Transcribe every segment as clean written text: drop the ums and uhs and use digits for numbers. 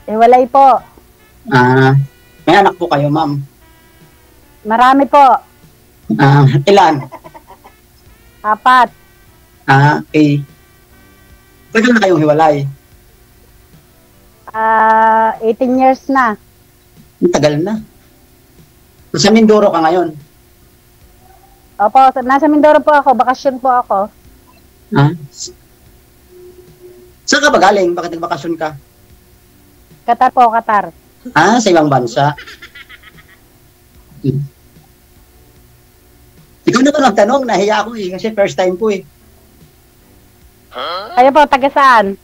Hiwalay po. May anak po kayo, ma'am? Marami po. Ilan? 4. Okay. Tagal na kayong hiwalay? 18 years na. Ang tagal na. Sa Mindoro ka ngayon? Opo, nasa Mindoro po ako. Bakasyon po ako. Saan ka ba galing? Bakit nagbakasyon ka? Qatar po, Qatar. Sa ibang bansa. Ikaw na ba nagtanong? Nahiya ako eh. Kasi first time po eh. Kayo po, taga saan?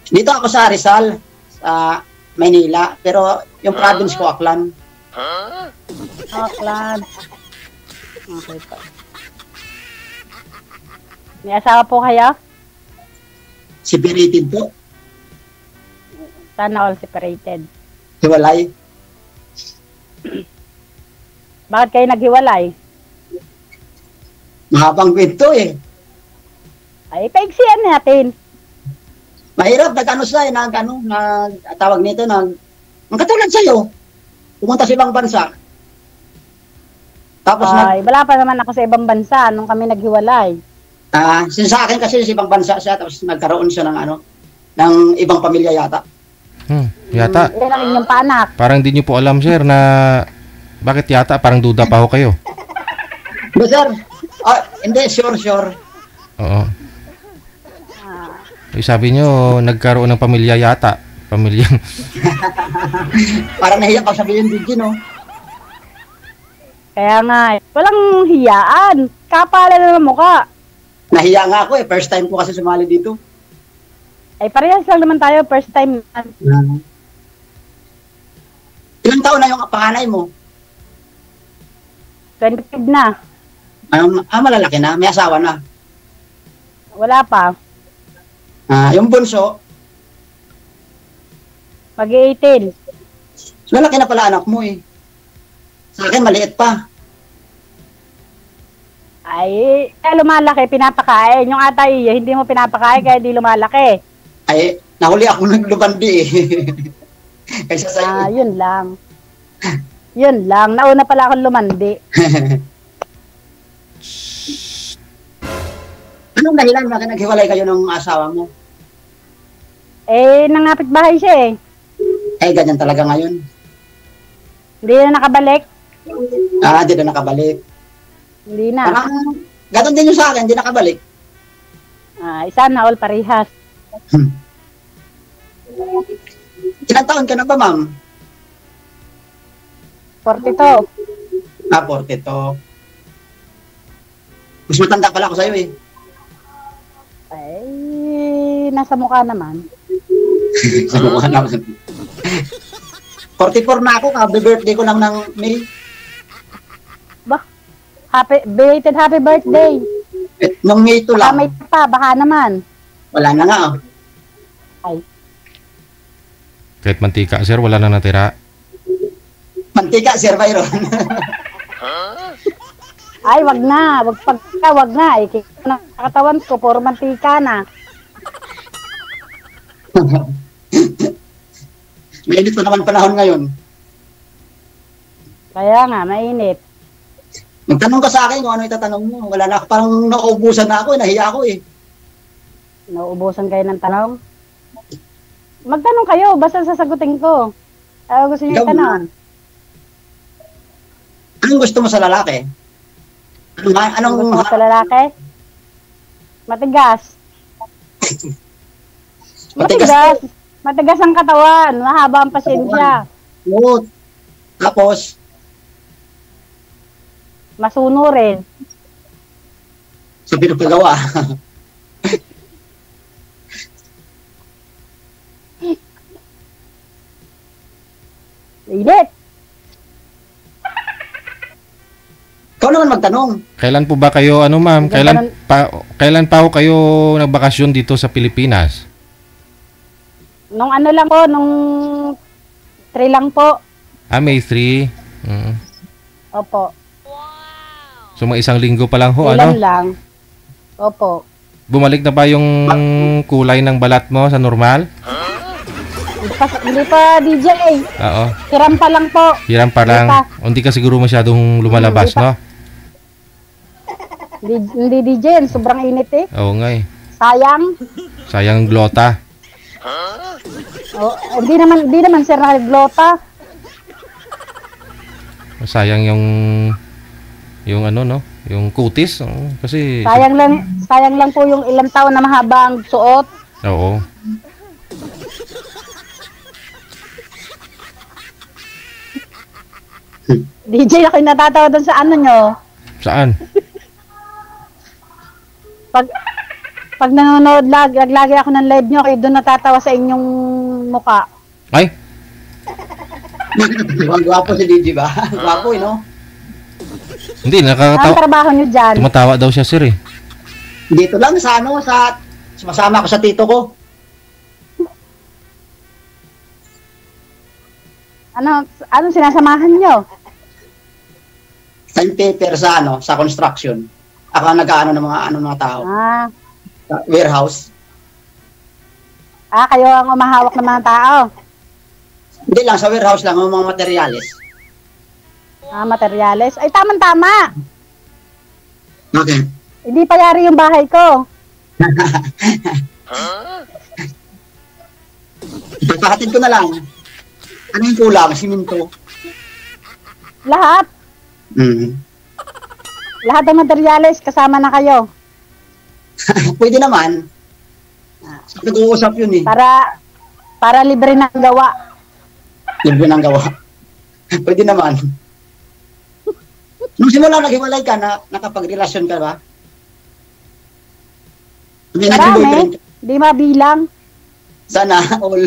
Dito ako sa Rizal, sa Maynila. Pero yung province ko, Aklan. Aklan. Okay po. May asawa po kayo? Separated po. Sana all separated. Hiwalay. Bakit kayo naghiwalay? Mahabang kwento eh. Ay, paiksiyan natin. Mahirap, nag-ano siya eh, tawag nito, ang katulad sa'yo. Pumunta sa ibang bansa. Tapos wala pa naman ako sa ibang bansa nung kami naghiwalay. Sa akin kasi sa ibang bansa siya, tapos nagkaroon siya ng ibang pamilya yata. Yata. Yan ang inyong paanak. Parang di nyo po alam, sir, na bakit yata parang duda pa ho kayo. Sir, hindi, sure. Oo. Sabi nyo, nagkaroon ng pamilya yata. Pamilyang. Parang nahiya pag sabihin din, no? Kaya nga, walang hiyaan. Kapala na ng mukha. Nahiya nga ako eh. First time ko kasi sumali dito. Ay, parehas lang naman tayo. First time. Ilang taon na yung panganay mo? 25 na. Malalaki na. May asawa na. Wala pa. Yung bunso? Mag-18. Malaki na pala anak mo eh. Sa akin, maliit pa. Ay, lumalaki, pinapakain. Yung atay, hindi mo pinapakain, kaya di lumalaki. Ay, nahuli ako naglubandi eh. Kaysa sa'yo. Yun lang. Yun lang. Nauna pala akong lumandi. Anong dahilan bakit naghiwalay kayo ng asawa mo? Nangapit bahay siya eh. Ganyan talaga ngayon. Hindi na nakabalik. Hindi na nakabalik. Hindi na. Parang, gaton din yung sa akin, hindi nakabalik. Isa na all parehas. Ilang taon ka na ba, ma'am? 42. 42. Mas matanda pala ako sa'yo eh. Ay, nasa mukha naman. Sa mukha naman. 44 na ako, birthday ko lang ng May. Belated happy birthday. Nung May to lang. May pa, baka naman. Wala na nga. Ay. Kahit mantika, sir, wala na natira. Mantika, Sir Byron. Ay, wag na. Wag na. Kaya katawan ko, puro mantika na. Mainit pa naman panahon ngayon. Kaya nga, mainit. Magtanong ka sa akin kung ano itatanong mo. Wala na, parang nauubusan na ako, nahiya ako eh. Nauubusan kayo ng tanong? Magtanong kayo, basta sasagutin ko. Gusto niyo itanong? Anong gusto mo sa lalaki? Anong gusto mo sa lalaki? Matigas. Matigas. Matigas ang katawan. Mahaba ang pasensya. Oo. Tapos? Masuno rin. Sa pinapagawa. Init. Ikaw naman magtanong. Kailan po ba kayo, ma'am? Kailan pa ho kayo nagbakasyon dito sa Pilipinas? Nung lang po, nung 3 lang po. May 3. Opo. So, mga 1 linggo pa lang ho, Ilan lang. Opo. Bumalik na ba yung kulay ng balat mo sa normal? Hindi pa DJ. Oo. Hiram pa lang po. Hiram pa lang. Hindi Hindi ka siguro masyadong lumalabas, Hindi pa. no? Hindi DJ, sobrang init eh. Oo nga eh. Sayang. Sayang ang glota. Oh, hindi naman sir nakaglota. Sayang yung ano, no? Yung kutis. Oo, kasi... Sayang lang po yung ilang taon na mahaba ang suot. Oo. DJ, ako yung natatawa doon sa ano nyo. Saan? Pag nanonood lagi ako ng live nyo, kayo doon natatawa sa inyong muka. Ay! Ang gwapo si DJ ba? Gwapo eh, no? Hindi, Ang nakakatawa. trabaho nyo dyan. Tumatawa daw siya, sir eh. Dito lang sa ano, sumasama ko sa tito ko. Anong sinasamahan nyo? Time paper sa ano, sa construction. Ako ang nag-aano ng mga tao. Sa warehouse. Kayo ang umahawak ng mga tao. Hindi lang, sa warehouse lang, ang mga materyales. Materyales. Ay, tama-tama. Okay. Hindi pa yari yung bahay ko. Ipagpahatid ko na lang. Ano yung kulang? Siminto. Lahat. Lahat ng materyales, kasama na kayo. Pwede naman. Sa pag-uusap yun eh. Para libre ng gawa. Libre ng gawa. Pwede naman. Nung simula naghiwalay ka, nakapag-relasyon ka ba? May nag-boyfriend ka? Di mabilang. Sana all.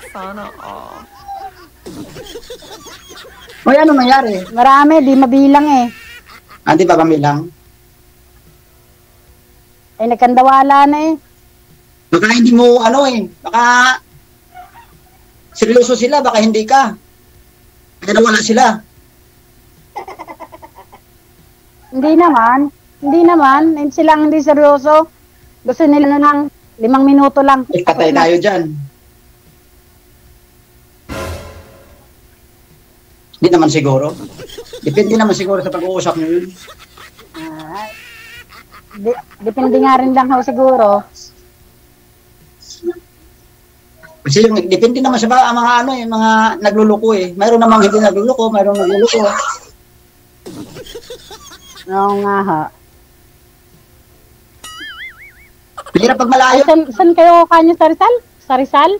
Sana all. Hoy, ano nangyari? Marami, di mabilang eh. Di ba kamilang? Ay, nagkandawala na eh. Baka hindi mo, baka seryoso sila, baka hindi ka. Kaya nawala sila. Hindi naman. Silang hindi seryoso. Gusto nila na ng 5 minuto lang. Patay tayo dyan. Hindi naman siguro. Depende naman siguro sa pag-uusap nyo yun. Depende nga rin lang ho siguro. Kasi depende naman sa mga nagluluko eh. Mayroon namang hindi nagluluko, mayroong nagluluko. Oo nga ha. Hirap pag malayo. Saan kayo kanyo sa Rizal? Sa Rizal?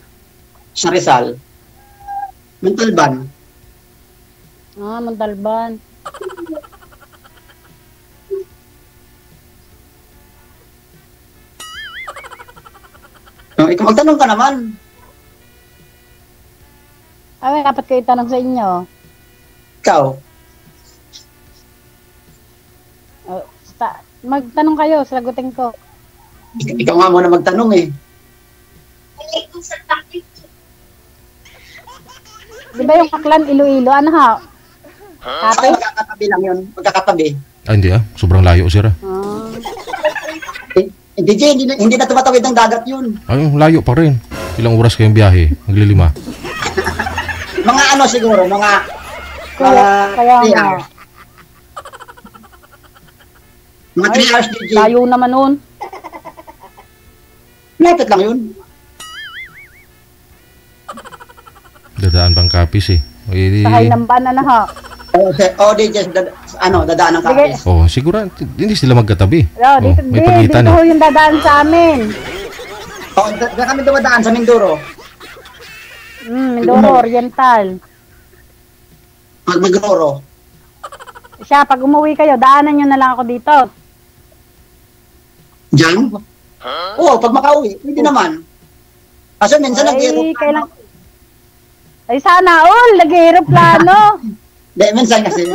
Sa Rizal. Montalban. Montalban. Ikaw magtanong ka naman. Ay, dapat kayo tanong sa inyo. Ikaw. Magtanong kayo, sagutin ko. Ikaw nga muna magtanong eh. Di ba yung Aklan, Iloilo? Ano ha? Ay, magkakatabi lang yun. Magkakatabi. Hindi sobrang layo, sir. DJ, hindi na tumatawid ng dagat yun. Ay, layo pa rin. Ilang oras kayong biyahe? Maglilima. Mga siguro, mga Kaya 3 nga. hours. Mga 3 hours, DJ. Layo naman nun. Lapit lang yun. Dadaan bang kapis eh. Sakay ng van na ha. DJ, dadaan ng kapis. Oh, siguro hindi sila magkatabi. May pagitan dito eh. yung dadaan sa amin. Kami dumadaan sa Mindoro. Mindoro, Oriental. Pag Magroro. Siya, pag umuwi kayo, daanan nyo na lang ako dito. Diyan? Oo, pag makauwi. Pwede naman. Kasi minsan kailan... Ay, sana all, nag-aeroplano. Minsan kasi,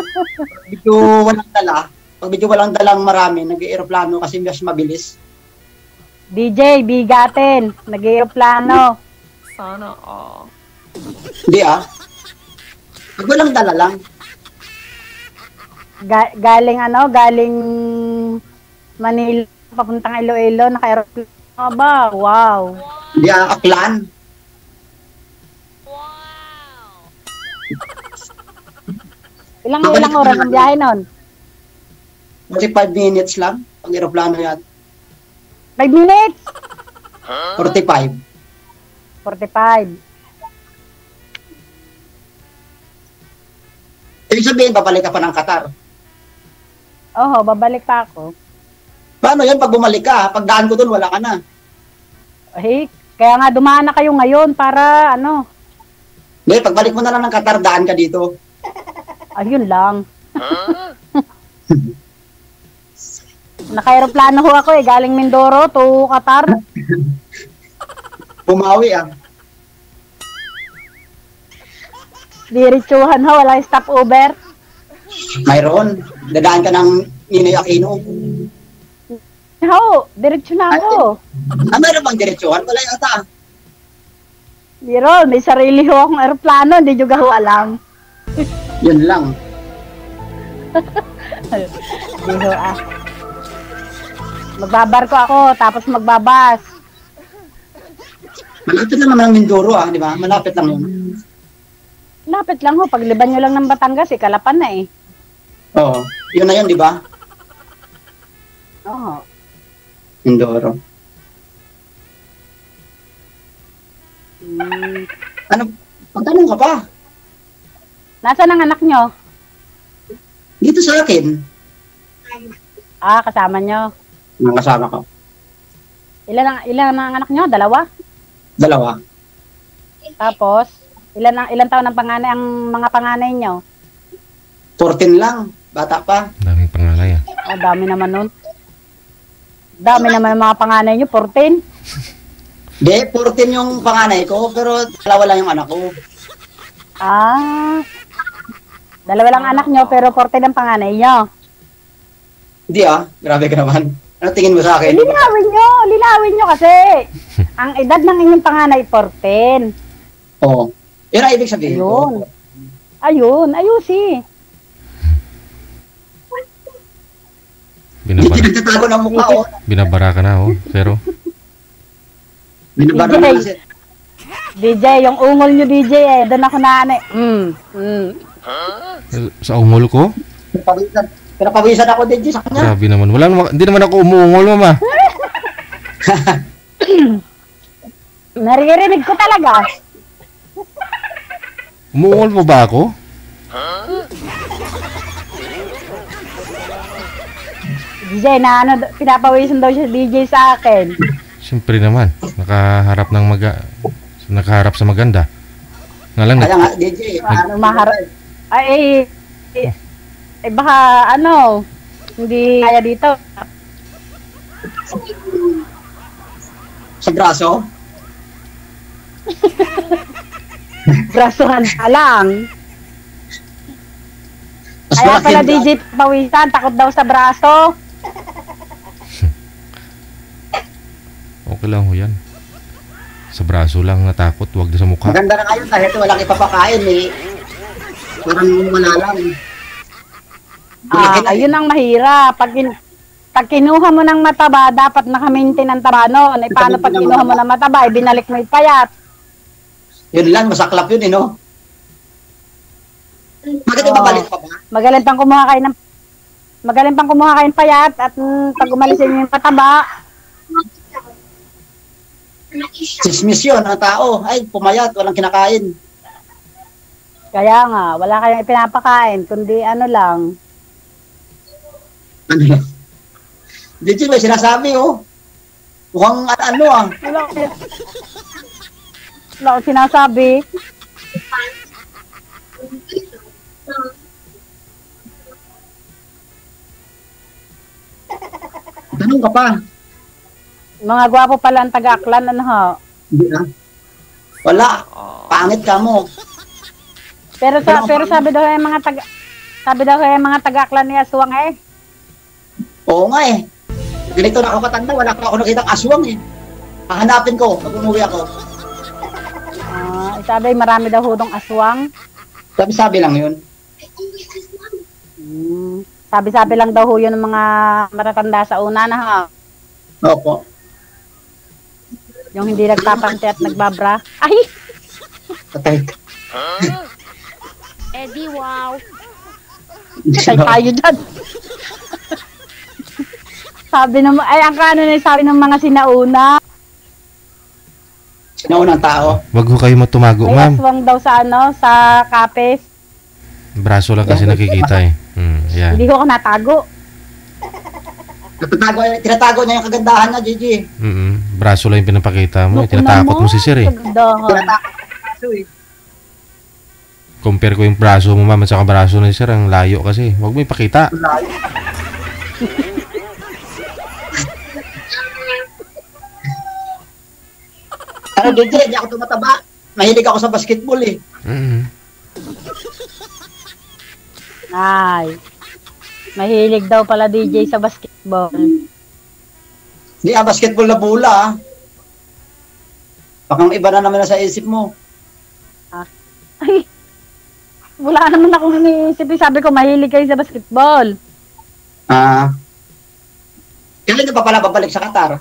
medyo walang dala. Pag medyo walang dalang marami, nag-aeroplano kasi mas mabilis. DJ, bigatin, nag-aeroplano. Sana all. Hindi Pag walang dala lang. Galing Manila, papuntang Iloilo, naka-aeroplano. Aba, wow. Hindi Aklan. Ilang oras ang biyahe nun? 45 minutes lang. Pag aeroplano yan. 5 minutes? 45. 45. Ibig sabihin, babalik ka pa ng Qatar. Oho, babalik pa ako. Paano yan pag bumalik ka? Pagdaan ko dun, wala ka na. Eh, kaya nga dumaan na kayo ngayon para ano. Hindi, pagbalik mo na lang ng Qatar, daan ka dito. Ayun lang. Naka-aeroplano ho ako galing Mindoro to Qatar. Bumawi ah. Diretsuhan ho, wala stopover. Mayroon. Dadaan ka ng Ninoy Aquino. Ho, diretso na ako. Mayroon bang diretsuhan? Wala yata. Biro, may sarili ho akong aeroplano, hindi juga ho alam. Yun lang. Hindi ho Magbabarko ako, tapos magbabas. Malapit lang naman ang Mindoro di ba? Malapit lang yun. Lapit lang ho, pagliban nyo lang ng Batangas, Kalapan na Oo. Yun na yun, di ba? Oo. Mindoro. Ano? Pagtanong ka pa? Nasaan ang anak nyo? Dito sa akin. Kasama nyo. Mga kasama ko. Ilan ang anak nyo? 2? 2. Tapos, ilan taon ang panganay ang mga panganay nyo? 14 lang. Bata pa. Daming pangalay Dami naman nun. Dami naman ang mga panganay nyo, 14. Hindi, 14 yung panganay ko, pero 2 lang yung anak ko. 2 lang anak nyo, pero 14 ang panganay nyo. Hindi grabe ka naman. Ano tingin mo sa akin? Linawin nyo kasi. Ang edad ng inyong panganay, 14. Oo. Yun ang ibig sabihin ko. Ayusi. Hindi nagtatago ng mukha, Binabara ka na, pero Binabara na kasi. DJ, yung ungol nyo DJ doon ako na sa ungol ko? Pinapawisan ako din sa kanya. Grabe naman. Hindi naman ako umuungol, mama. Naririnig ko talaga. Umuungol mo ba ako? DJ, pinapawisan daw siya DJ sa akin. Siyempre naman. Nakaharap sa maganda. Nga lang, Kaya nga, DJ. Maharap. Baka hindi kaya dito. Sa braso? Brasuhan ka lang. Mas Kaya malaki pala yung DJ pawisan, takot daw sa braso. okay lang ho yan. Sa braso lang natakot, wag na sa mukha. Maganda na ngayon kahit walang ipapakain Parang wala lang. Ayun ang mahirap. Pag kinuha mo ng mataba, dapat naka-maintain ang taba noon. Paano pag kinuha mo ng mataba, binalik mo yung payat? Yun lang, masaklap yun no? Bakit ibabalik pa ba? Magaling pang kumuha kayo ng payat at pag umalisin mo yung pataba. Sismis yun ang tao. Ay, pumayat, walang kinakain. Kaya nga, wala kayong ipinapakain, kundi lang. Ano yan? DJ, may sinasabi Mukhang Wala akong sinasabi. Tanong ka pa. Mga gwapo pala ang taga-Aklan, Hindi Wala. Pangit ka mo. Pero sabi daw yung mga taga-Aklan ni Aswang Oo nga Ganito na ako katanda, wala pa ako nakitang aswang Hahanapin ko pag umuwi ako. Sabi marami daw hudong aswang. Sabi lang yun. Sabi lang daw ho yun ng mga matatanda sa una Opo. Yung hindi nagpapante at nagbabra. Ay! Patay. Eddie, wow. Patay tayo dyan. Sabi ng, ay, ang kaano na sabi ng mga sinauna. Sinaunang tao. Wag ho kayo matumago, May ma'am. aswang daw sa ano, sa kapes. Braso lang kasi nakikita eh. Yan. Hindi ko natago. Tinatago niya yung kagandahan niya, Gigi. Braso lang yung pinapakita mo. Naku Tinatakot mo naman, si Sir eh. kagandahan. Tinatago eh. Compare ko yung braso mo, ma'am, at saka braso ni Sir. Ang layo kasi. Wag mo ipakita. Ano, Gigi, hindi ako tumataba. Mahilig ako sa basketball eh. Ay. Mahilig daw pala DJ sa basketball. Hindi basketball na bula ah. Baka iba na naman na sa isip mo. Ay. Wala naman akong iniisip. Sabi ko, mahilig kayo sa basketball. Kailan na pa pala babalik sa Qatar?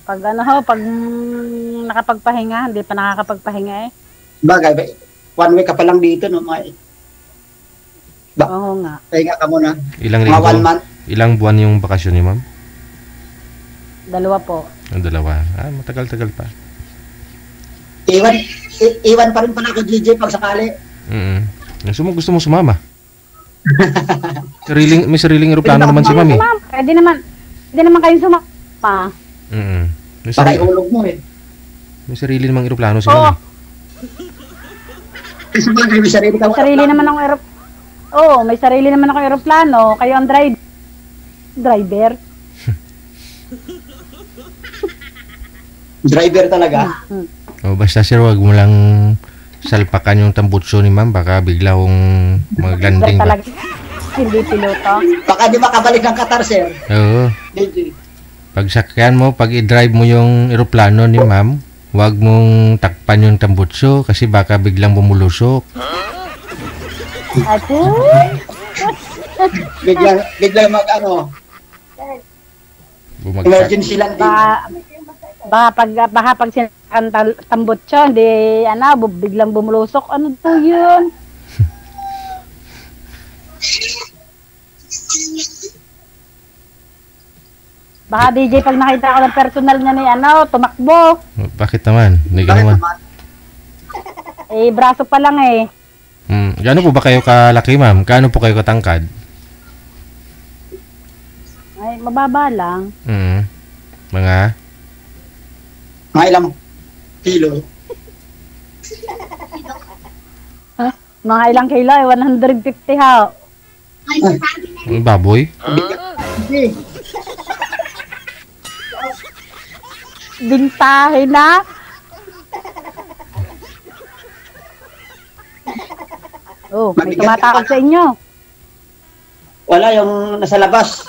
Pag ano ho, pag nakapagpahinga, hindi pa nakakapagpahinga eh. Bagay, 1 week ka pa lang dito, no? Oo nga. Pahinga ka muna. Ilang Mga 1 linggo? month. Ilang buwan yung bakasyon niyo, ma'am? 2 po. Ang 2. Matagal-tagal pa. Iwan pa rin pala ako, DJ, pag sakali. Gusto mo sumama? May sariling eroplano naman si ma'am eh. Pwede naman kayo sumama. May Para sarili, ihulog mo eh. may sarili namang eroplano si Oo. ma'am. Kasi bagay, may sarili ka. May sarili naman akong Oo, may sarili naman akong eroplano. Kayo ang driver. Driver talaga. Basta Sir, wag mo lang salpakan yung tambutso ni ma'am. Baka bigla kong mag-landing ba. Talaga. Hindi piloto. Baka di makabalik ng Qatar, sir. Oo. DJ. Pag sakyan mo, pag i-drive mo yung eroplano ni ma'am, wag mong takpan yung tambutso kasi baka biglang bumulusok. Ate? Biglang Bumagsak. emergency landing. Baka pag sinakan tambutso, hindi, biglang bumulusok. Ano to yun? Baka DJ, pag nakita ko ng personal niya ni tumakbo. Bakit naman? Hindi ka naman. Eh, braso pa lang eh. Gaano po ba kayo kalaki, ma'am? Gaano po kayo katangkad? Ay, mababa lang. Mga? Mga ilang kilo. Mga ilang kilo eh, 150 ha. Baboy? Hindi. Bintahe na. Oh, may Mabigat tumatakot ka. sa inyo. Wala yung nasa labas.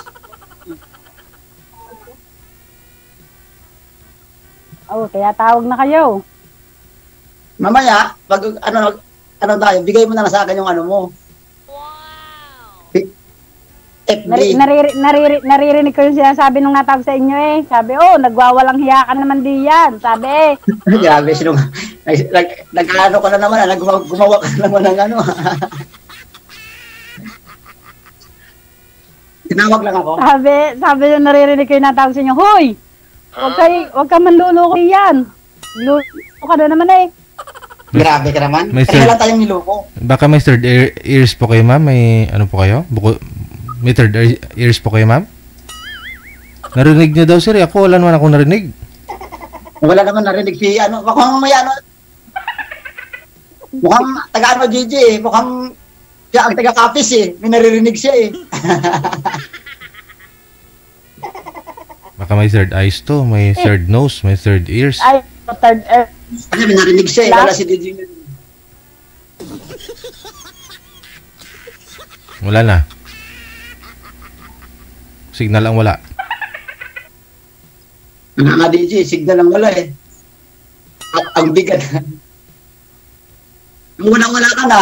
Oh, kaya tawag na kayo. Mamaya, pag ano tayo, bigay mo na lang sa akin yung ano mo. FB. Naririnig ko yung sinasabi nung natawag sa inyo eh. Sabi, nagwawalang hiya ka naman diyan. Sabi, Grabe, nag-ano ka na naman, gumawa ka na naman ng ano. Tinawag lang ako. sabi yung naririnig ko yung natawag sa inyo, Hoy! Huwag ka manluloko diyan. Luloko ka na naman eh. Grabe ka naman. May Kaya third- lang tayong niloko. Baka may third ears po kayo, ma'am? May ano po kayo? May third ears po kayo, ma'am? Narinig niyo daw, sir. Ako, wala naman akong narinig. Wala naman narinig si mukhang may mukhang taga GG eh. Mukhang siya ang taga-kapis eh. May naririnig siya eh. Baka may third eyes to, may third nose, may third ears. Ay, third earth. Kasi may narinig siya eh. Wala si DJ. Wala na. Signal ang wala. Nga DJ, signal lang wala eh. Ang bigat. Wala ka na.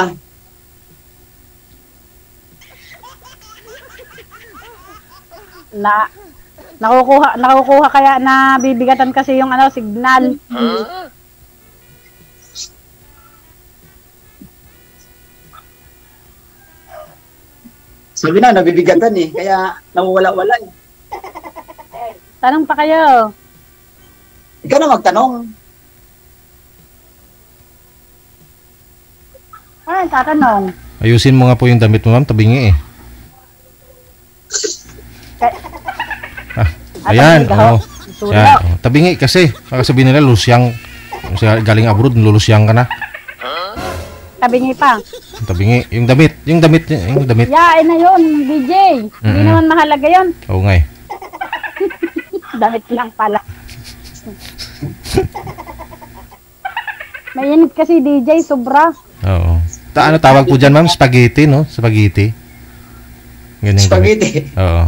Nakukuha kaya na bibigatan kasi yung ano, signal. Sabi na, nabibigatan eh. Kaya nawawala-wala eh. Tanong pa kayo. Ikaw na magtanong. Ay, tatanong. Ayusin mo nga po yung damit mo, ma'am. Tabingi eh. Ayan. Oh. Yan. Oh. Tabingi kasi. Baka sabihin nila, lusyang. Kasi galing abroad, lulusyang ka na. Tabingi pa. Tabingi. Yung damit. Yung damit. Yain na yun, DJ. Hindi naman mahalaga yun. Oo nga eh. Damit lang pala. Mainit kasi DJ, sobra. Oo. Ano tawag po dyan, ma'am? Spaghetti, no? Spaghetti. Ganyan Spaghetti. Oo.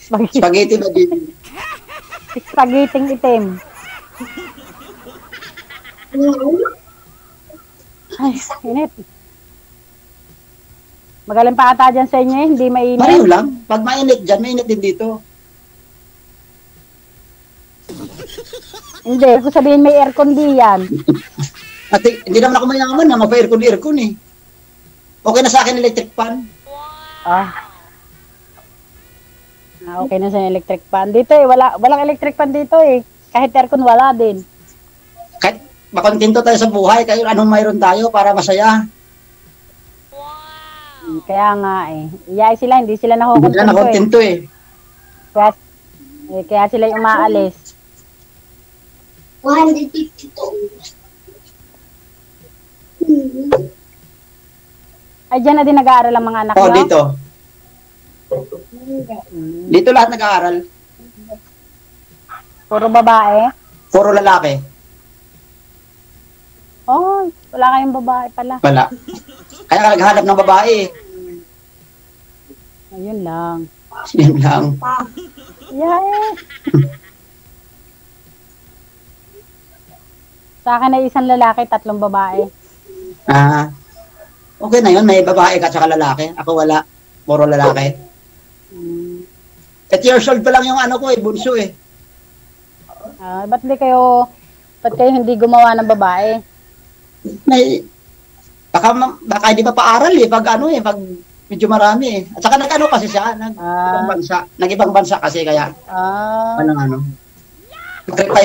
Spaghetti ba din? Spaghetti itim. Ay, init. Magaling pa ata dyan sa inyo eh, hindi mainit. Pareho lang. Pag mainit dyan, mainit din dito. Hindi, kung sabihin may aircon di yan. At hindi naman ako mayaman na mapa-aircon eh. Okay na sa akin electric fan. Okay na sa electric fan. Dito eh, walang electric fan dito eh. Kahit aircon wala din. Kahit makontento tayo sa buhay, kahit anong mayroon tayo para masaya. Kaya nga eh. Iyay sila, hindi sila Hindi na nakontento eh. Kaya sila yung umaalis. 152. Ay, dyan na din nag-aaral ang mga anak Oh, nyo? dito. Dito lahat nag-aaral. Puro babae? Puro lalaki. Oh, wala kayong babae pala. Wala. Kaya ka naghanap ng babae. Ayun lang. Yan lang. Yeah. Sa akin ay isang lalaki, 3 babae. Okay na yun. May babae ka tsaka lalaki. Ako wala. Puro lalaki. 8 years old pa lang yung ano ko eh. Bunso eh. Ba't kayo hindi gumawa ng babae? Baka hindi pa paaral eh. Pag medyo marami eh. At saka nag-ano kasi siya. Nag-ibang bansa kasi kaya.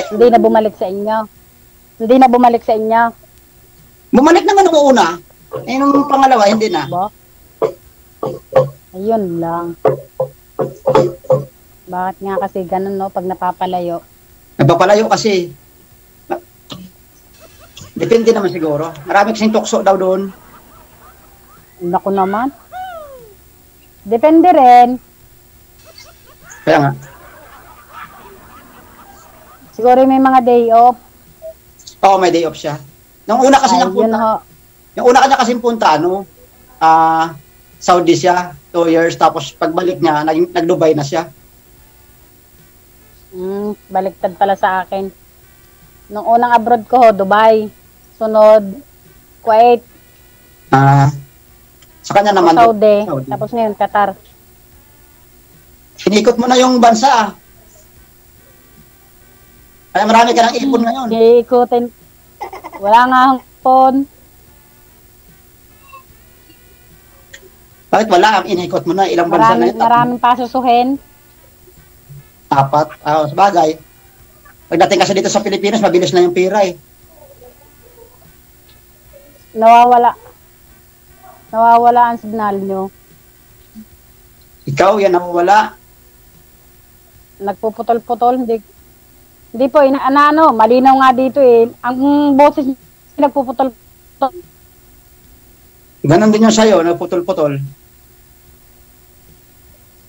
Hindi na bumalik sa inyo. Bumalik naman nung una. Nung pangalawa, hindi na. Ayun lang. Bakit nga kasi ganun no, pag napapalayo? Napapalayo kasi. Depende naman siguro. Marami kasing tukso daw doon. Naku naman. Depende rin. Kaya nga. Siguro may mga day off. Oo, may day off siya. Nung una kasi niyang punta. Yung una kanya kasi punta, Saudi siya, 2 years. Tapos pagbalik niya, nag-Dubai na siya. Baliktad pala sa akin. Nung unang abroad ko, Dubai. Sunod, Kuwait. Sa kanya naman. Saudi. Tapos ngayon, Qatar. Inikot mo na yung bansa. Kaya marami ka ng ipon ngayon. Iikutin. Wala nga ang ipon. Bakit wala? Ang inikot mo na. Ilang bansa na yun? Maraming pasusuhin. 4. Sabagay. Pagdating kasi dito sa Pilipinas, mabilis na yung pira eh. Nawawala ang signal nyo. Ikaw, yan nawawala. Nagpuputol-putol. Hindi po, malinaw nga dito eh. Ang boses nagpuputol. Ganon din yung sa'yo, nagputol-putol.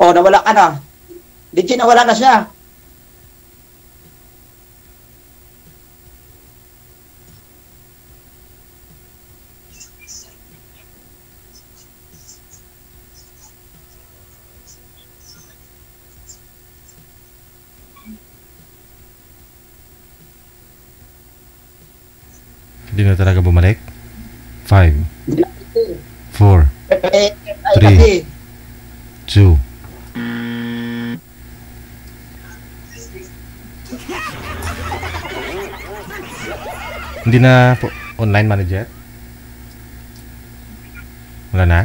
Nawala ka na. DJ, nawala na siya. Hindi na talaga bumalik? 5, 4, 3, 2, 1. Hindi na po, online manager? Wala na?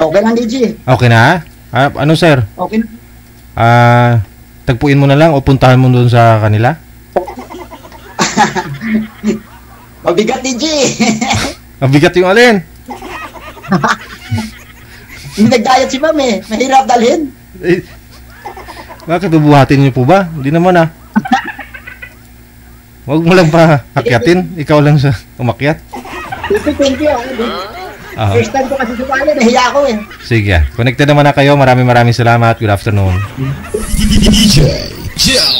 Okay lang, DJ. Okay na? Ano sir? Okay. Tagpuin mo na lang o puntahan mo doon sa kanila? Mabigat, DJ. Mabigat yung alin? Hindi nag-diet si ma'am eh. Mahirap dalhin. Eh, bakit bubuhatin niyo po ba? Hindi naman ah. Huwag mo lang pa akyatin. Ikaw lang sa umakyat. Thank you. Ah. First time ko kasi sumali. Nahiya ako eh. Sige. Connected naman na kayo. Maraming salamat. Good afternoon. DJ Joe.